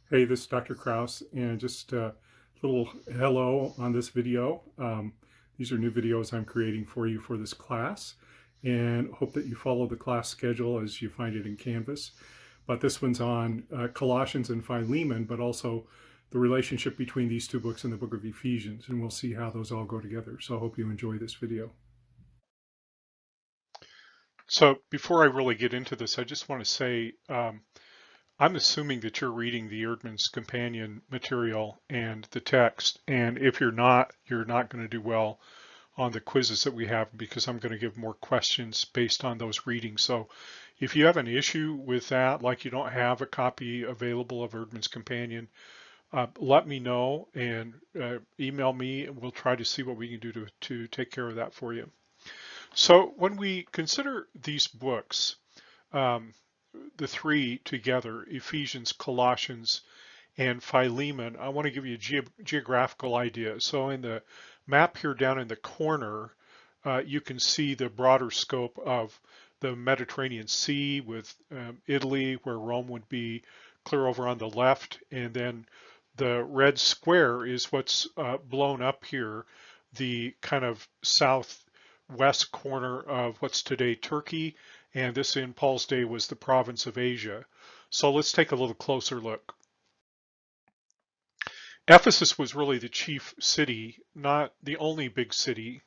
Hey, this is Dr. Kraus, and just a little hello on this video. These are new videos I'm creating for you for this class, and hope that you follow the class schedule as you find it in Canvas. But this one's on Colossians and Philemon, but also the relationship between these two books and the book of Ephesians, and we'll see how those all go together. So I hope you enjoy this video. So before I really get into this, I just want to say I'm assuming that you're reading the Erdman's Companion material and the text. And if you're not going to do well on the quizzes that we have because I'm going to give more questions based on those readings. So if you have an issue with that, like you don't have a copy available of Erdman's Companion, let me know and email me, and we'll try to see what we can do to take care of that for you. So when we consider these books, um, the three together, Ephesians, Colossians, and Philemon, I want to give you a geographical idea. So in the map here down in the corner, you can see the broader scope of the Mediterranean Sea with Italy, where Rome would be clear over on the left, and then the red square is what's blown up here, the kind of southwest corner of what's today Turkey, and this in Paul's day was the province of Asia. So let's take a little closer look. Ephesus was really the chief city, not the only big city,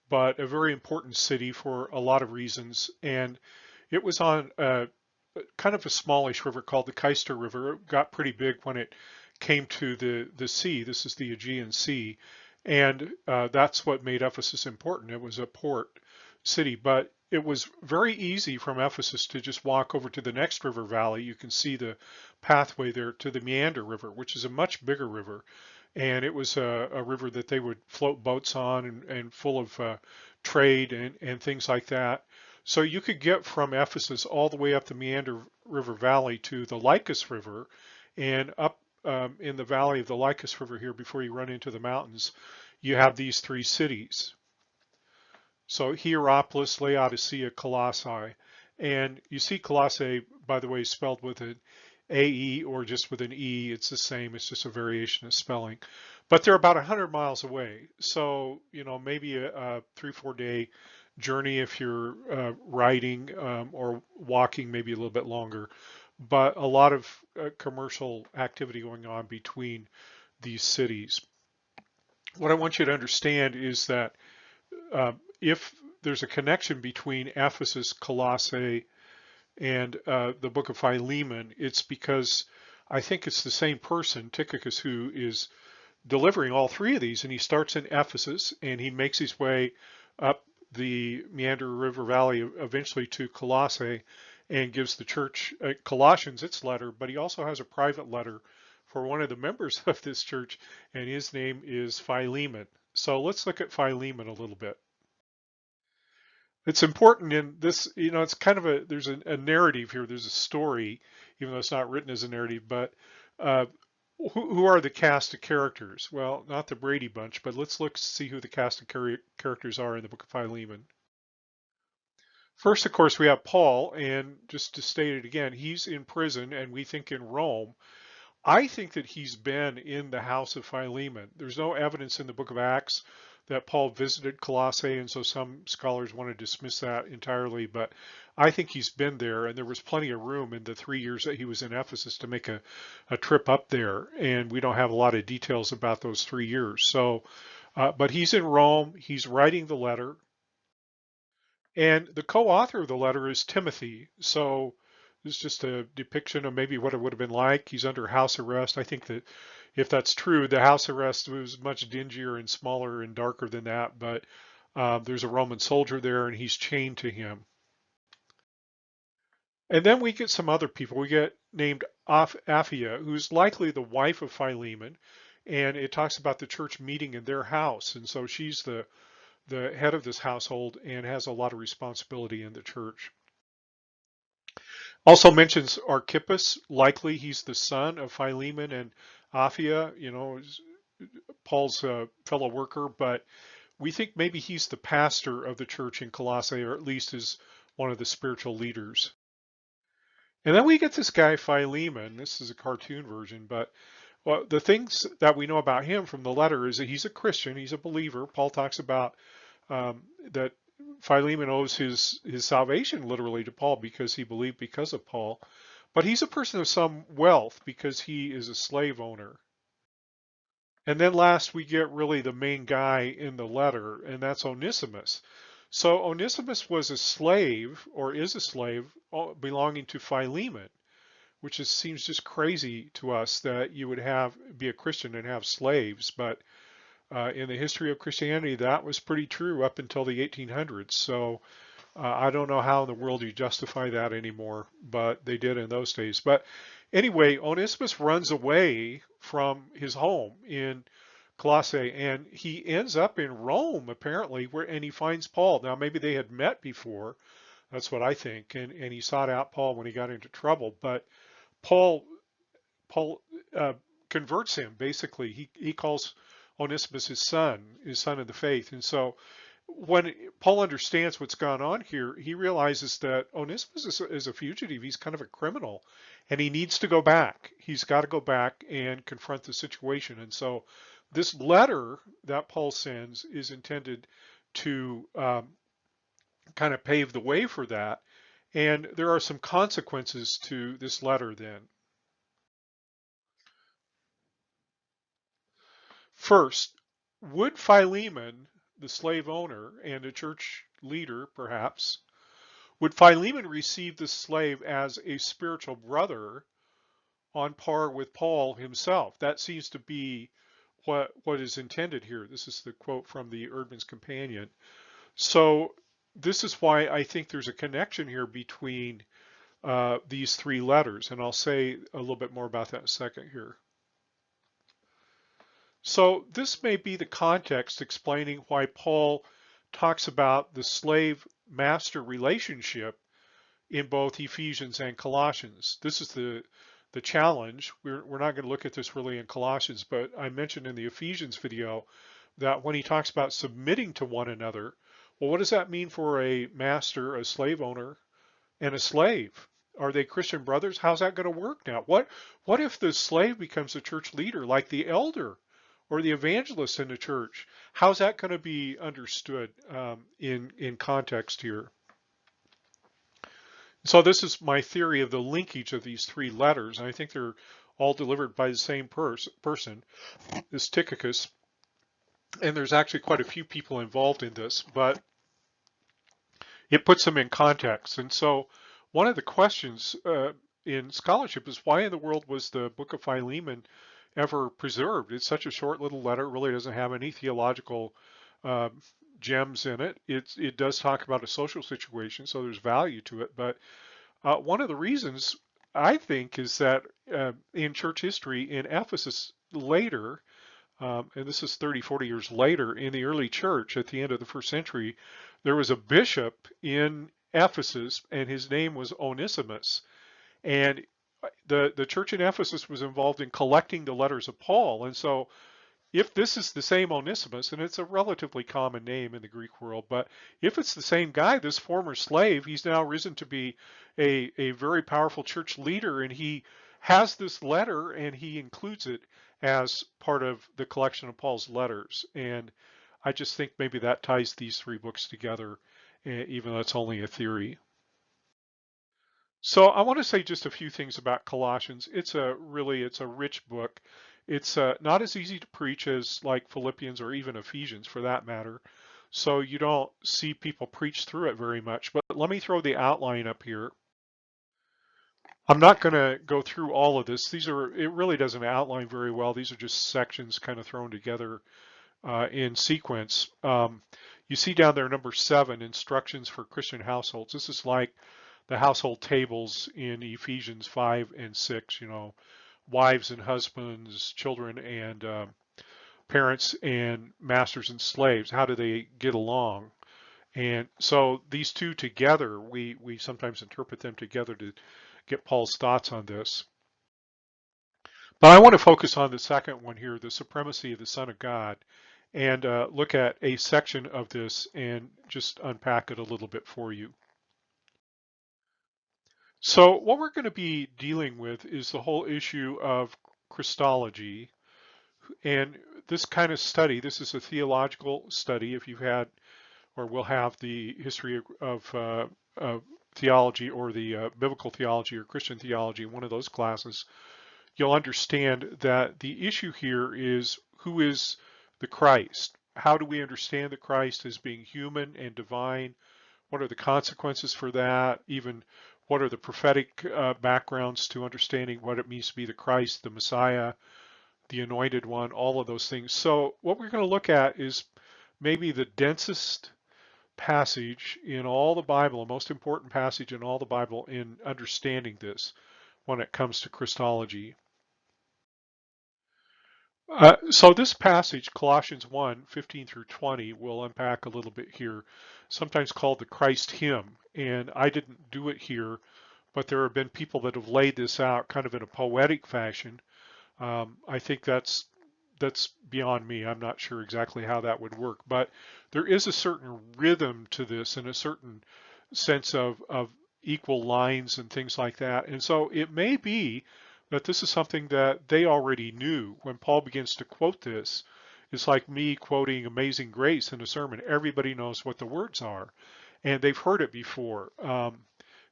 but a very important city for a lot of reasons. And it was on a kind of a smallish river called the Cayster River. It got pretty big when it came to the sea. This is the Aegean Sea. And that's what made Ephesus important. It was a port city, but it was very easy from Ephesus to just walk over to the next river valley. You can see the pathway there to the Meander River, which is a much bigger river. And it was a river that they would float boats on and full of trade and things like that. So you could get from Ephesus all the way up the Meander River Valley to the Lycus River, and up in the valley of the Lycus River here before you run into the mountains, you have these three cities. So Hierapolis, Laodicea, Colossae. And you see Colossae, by the way, spelled with an AE or just with an E. It's the same. It's just a variation of spelling. But they're about 100 miles away. So, maybe a 3-4 day journey if you're riding or walking, maybe a little bit longer. But a lot of commercial activity going on between these cities. What I want you to understand is that if there's a connection between Ephesus, Colossae, and the book of Philemon, it's because I think it's the same person, Tychicus, who is delivering all three of these. And he starts in Ephesus and he makes his way up the Meander River Valley eventually to Colossae and gives the church Colossians its letter, but he also has a private letter for one of the members of this church, and his name is Philemon. So let's look at Philemon a little bit. It's important in this, it's kind of there's a narrative here, there's a story, even though it's not written as a narrative, but uh, who are the cast of characters? Well, not the Brady Bunch, but let's look see who the cast of characters are in the book of Philemon. First, of course, we have Paul, and just to state it again, he's in prison, and we think in Rome. I think that he's been in the house of Philemon. There's no evidence in the book of Acts that Paul visited Colossae, and so some scholars want to dismiss that entirely, but I think he's been there, and there was plenty of room in the 3 years that he was in Ephesus to make a trip up there, and we don't have a lot of details about those 3 years. So, but he's in Rome, he's writing the letter, and the co-author of the letter is Timothy. So it's just a depiction of maybe what it would have been like. He's under house arrest. I think that if that's true, the house arrest was much dingier and smaller and darker than that. But there's a Roman soldier there, and he's chained to him. And then we get some other people. We get named Apphia, who's likely the wife of Philemon, and it talks about the church meeting in their house. And so she's the head of this household and has a lot of responsibility in the church. Also mentions Archippus, likely he's the son of Philemon and Apphia, Paul's fellow worker, but we think maybe he's the pastor of the church in Colossae, or at least is one of the spiritual leaders. And then we get this guy Philemon. This is a cartoon version, but well, the things that we know about him from the letter is that he's a Christian, he's a believer. Paul talks about that Philemon owes his salvation literally to Paul because he believed because of Paul. But he's a person of some wealth because he is a slave owner. And then last we get really the main guy in the letter, and that's Onesimus. So Onesimus was a slave, or is a slave, belonging to Philemon, which seems just crazy to us that you would be a Christian and have slaves. But in the history of Christianity, that was pretty true up until the 1800s. So I don't know how in the world you justify that anymore, but they did in those days. But anyway, Onesimus runs away from his home in Colossae, and he ends up in Rome apparently, and he finds Paul. Now maybe they had met before. That's what I think, and he sought out Paul when he got into trouble. But Paul Paul converts him. Basically, he calls Onesimus his son of the faith. And so when Paul understands what's gone on here, he realizes that Onesimus is a fugitive. He's kind of a criminal, and he needs to go back. He's got to go back and confront the situation. And so this letter that Paul sends is intended to kind of pave the way for that. And there are some consequences to this letter then. First, would Philemon, the slave owner and a church leader perhaps, would Philemon receive the slave as a spiritual brother on par with Paul himself? That seems to be what is intended here. This is the quote from the Erdman's Companion. So this is why I think there's a connection here between these three letters, and I'll say a little bit more about that in a second here. So this may be the context explaining why Paul talks about the slave-master relationship in both Ephesians and Colossians. This is the challenge. We're not going to look at this really in Colossians, but I mentioned in the Ephesians video that when he talks about submitting to one another, well, what does that mean for a master, a slave owner, and a slave? Are they Christian brothers? How's that going to work now? What if the slave becomes a church leader, like the elder or the evangelist in the church? How's that going to be understood in context here? So this is my theory of the linkage of these three letters, and I think they're all delivered by the same person, this Tychicus. And there's actually quite a few people involved in this, but it puts them in context. And so one of the questions in scholarship is, why in the world was the book of Philemon ever preserved? It's such a short little letter. It really doesn't have any theological gems in it. It does talk about a social situation, so there's value to it. But one of the reasons I think is that in church history in Ephesus later, and this is 30, 40 years later, in the early church at the end of the first century, there was a bishop in Ephesus, and his name was Onesimus. And the church in Ephesus was involved in collecting the letters of Paul. And so if this is the same Onesimus, and it's a relatively common name in the Greek world, but if it's the same guy, this former slave, he's now risen to be a very powerful church leader, and he has this letter and he includes it as part of the collection of Paul's letters. And I just think maybe that ties these three books together, even though it's only a theory. So I want to say just a few things about Colossians. It's a rich book. It's not as easy to preach as like Philippians or even Ephesians for that matter. So you don't see people preach through it very much. But let me throw the outline up here. I'm not going to go through all of this. It really doesn't outline very well. These are just sections kind of thrown together in sequence. You see down there number 7, instructions for Christian households. This is like the household tables in Ephesians 5 and 6, wives and husbands, children and parents and masters and slaves. How do they get along? And so these two together, we sometimes interpret them together to get Paul's thoughts on this. But I want to focus on the second one here, the supremacy of the Son of God, and look at a section of this and just unpack it a little bit for you. So what we're going to be dealing with is the whole issue of Christology. And this kind of study, this is a theological study. If you've had or will have the history of theology or the biblical theology or Christian theology in one of those classes, you'll understand that the issue here is who is the Christ? How do we understand the Christ as being human and divine? What are the consequences for that? Even what are the prophetic backgrounds to understanding what it means to be the Christ, the Messiah, the anointed one, all of those things. So what we're going to look at is maybe the densest passage in all the Bible, the most important passage in all the Bible in understanding this when it comes to Christology. So this passage, Colossians 1:15 through 20, we'll unpack a little bit here, sometimes called the Christ hymn. And I didn't do it here, but there have been people that have laid this out kind of in a poetic fashion. I think that's beyond me. I'm not sure exactly how that would work, but there is a certain rhythm to this and a certain sense of equal lines and things like that. And so it may be that this is something that they already knew. When Paul begins to quote this, it's like me quoting Amazing Grace in a sermon. Everybody knows what the words are, and they've heard it before.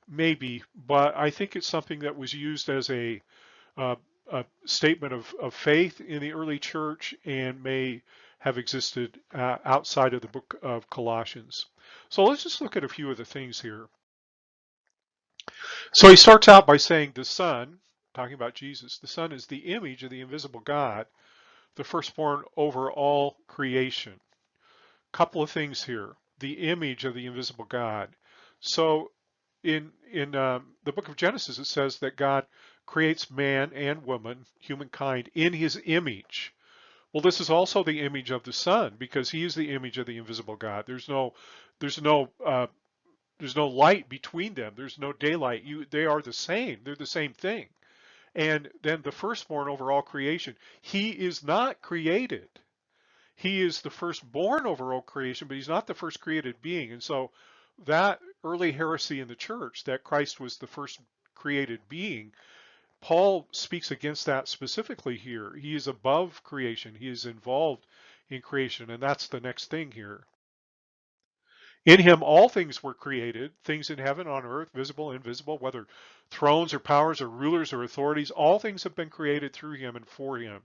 Maybe, but I think it's something that was used as uh, a statement of faith in the early church and may have existed outside of the book of Colossians. So let's just look at a few of the things here. So he starts out by saying the Son, talking about Jesus, the Son is the image of the invisible God, the firstborn over all creation. Couple of things here. The image of the invisible God. So in the book of Genesis, it says that God creates man and woman, humankind, in his image. Well, this is also the image of the Son because he is the image of the invisible God. There's no, there's no light between them. There's no daylight. They are the same. They're the same thing. And then the firstborn over all creation. He is not created. He is the firstborn over all creation, but he's not the first created being. And so that early heresy in the church that Christ was the first created being, Paul speaks against that specifically here. He is above creation. He is involved in creation. And that's the next thing here. In him, all things were created, things in heaven, on earth, visible, invisible, whether thrones or powers or rulers or authorities, all things have been created through him and for him.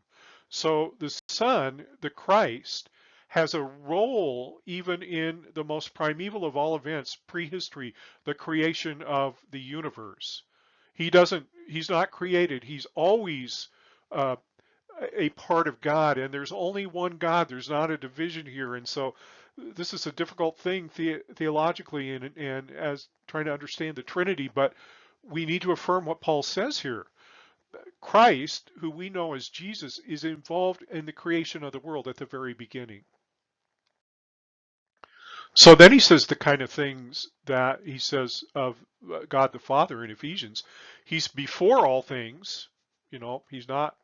So the Son, the Christ, has a role even in the most primeval of all events, prehistory, the creation of the universe. He's not created. He's always uh, a part of God, and there's only one God. There's not a division here, and so this is a difficult thing theologically and as trying to understand the Trinity. But we need to affirm what Paul says here. Christ, who we know as Jesus, is involved in the creation of the world at the very beginning. So then he says the kind of things that he says of God the Father in Ephesians. He's before all things. He's not,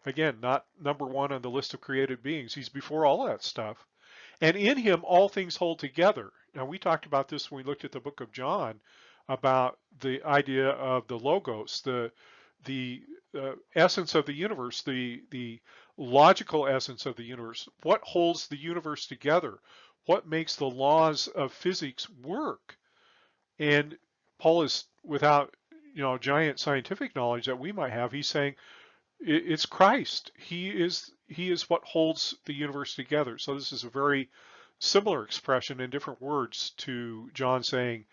again, not number one on the list of created beings. He's before all of that stuff. And in him, all things hold together. Now, we talked about this when we looked at the book of John about the idea of the logos, the essence of the universe, the logical essence of the universe. What holds the universe together? What makes the laws of physics work? And Paul is, without giant scientific knowledge that we might have, he's saying it's Christ. He is what holds the universe together. So this is a very similar expression in different words to John saying,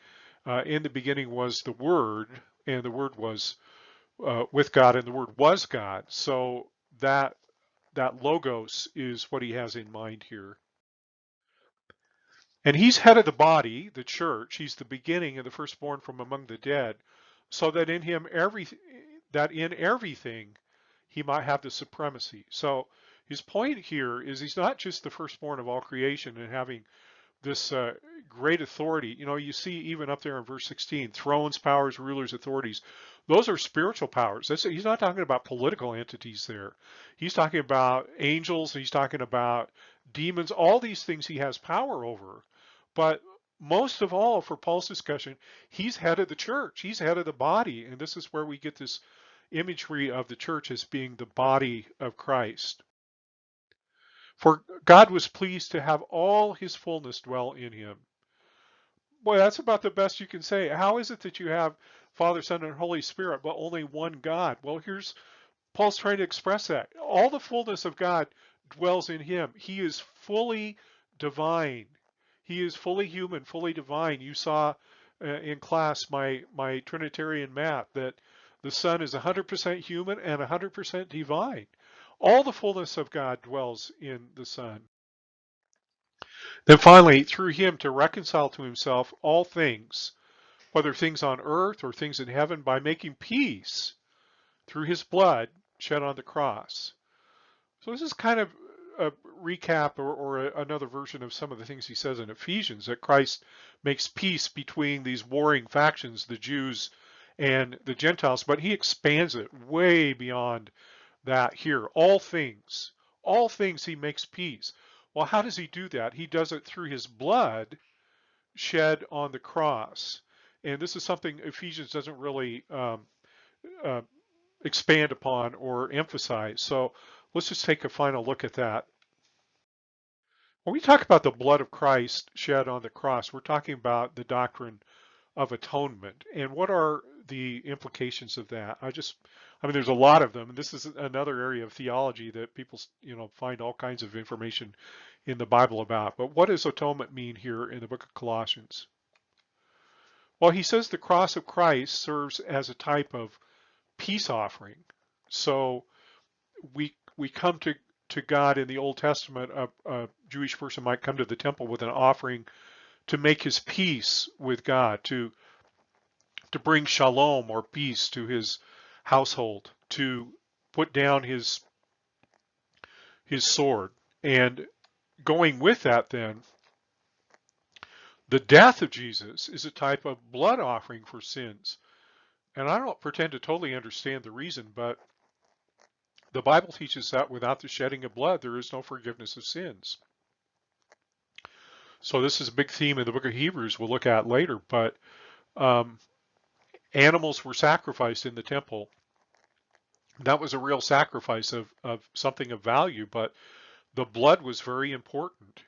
in the beginning was the Word, and the Word was with God, and the Word was God. So that logos is what he has in mind here. And he's head of the body, the church. He's the beginning and the firstborn from among the dead, so that in him in everything he might have the supremacy. So his point here is he's not just the firstborn of all creation and having this great authority. You see even up there in verse 16, thrones, powers, rulers, authorities. Those are spiritual powers. He's not talking about political entities there. He's talking about angels. He's talking about demons. All these things he has power over. But most of all, for Paul's discussion, he's head of the church. He's head of the body. And this is where we get this imagery of the church as being the body of Christ. For God was pleased to have all his fullness dwell in him. Boy, that's about the best you can say. How is it that you have Father, Son, and Holy Spirit, but only one God? Well, here's Paul's trying to express that. All the fullness of God dwells in him. He is fully divine. He is fully human, fully divine. You saw in class my Trinitarian math that the Son is 100% human and 100% divine. All the fullness of God dwells in the Son. Then finally, through him to reconcile to himself all things, whether things on earth or things in heaven, by making peace through his blood shed on the cross. So this is kind of a recap or another version of some of the things he says in Ephesians, that Christ makes peace between these warring factions, the Jews and the Gentiles, but he expands it way beyond that here. All things he makes peace. Well, how does he do that? He does it through his blood shed on the cross. And this is something Ephesians doesn't really uh, expand upon or emphasize. So let's just take a final look at that. When we talk about the blood of Christ shed on the cross, we're talking about the doctrine of atonement. And what are the implications of that? I mean, there's a lot of them. And this is another area of theology that people, find all kinds of information in the Bible about. But what does atonement mean here in the book of Colossians? Well, he says the cross of Christ serves as a type of peace offering. So we come to God in the Old Testament. A Jewish person might come to the temple with an offering to make his peace with God, to bring shalom or peace to his household, to put down his sword. And going with that, then, the death of Jesus is a type of blood offering for sins. And I don't pretend to totally understand the reason, but the Bible teaches that without the shedding of blood, there is no forgiveness of sins. So this is a big theme in the book of Hebrews we'll look at later, but animals were sacrificed in the temple. That was a real sacrifice of something of value, but the blood was very important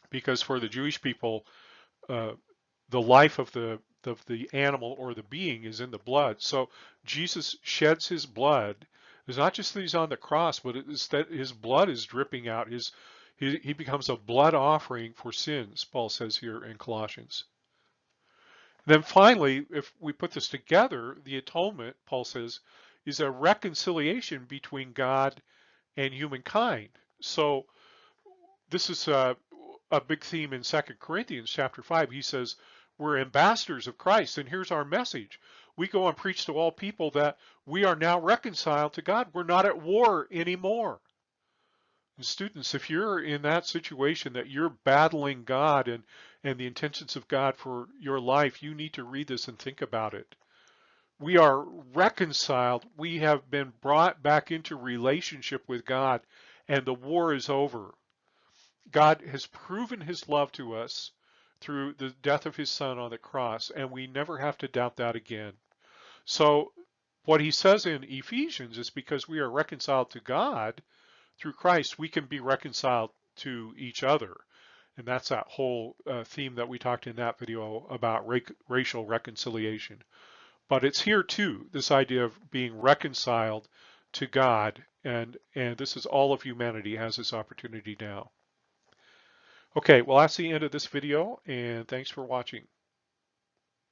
because for the Jewish people, the life of the animal or the being is in the blood. So Jesus sheds his blood. It's not just that he's on the cross, but it's that his blood is dripping out. He becomes a blood offering for sins, Paul says here in Colossians. Then finally, if we put this together, the atonement, Paul says, is a reconciliation between God and humankind. So this is a big theme in 2 Corinthians chapter 5. He says, we're ambassadors of Christ, and here's our message. We go and preach to all people that we are now reconciled to God. We're not at war anymore. And students, if you're in that situation that you're battling God and the intentions of God for your life, you need to read this and think about it. We are reconciled. We have been brought back into relationship with God, and the war is over. God has proven his love to us through the death of his son on the cross, and we never have to doubt that again. So what he says in Ephesians is because we are reconciled to God through Christ, we can be reconciled to each other. And that's that whole theme that we talked in that video about racial reconciliation. But it's here too, this idea of being reconciled to God, and this is all of humanity has this opportunity now. Okay, well, that's the end of this video, and thanks for watching.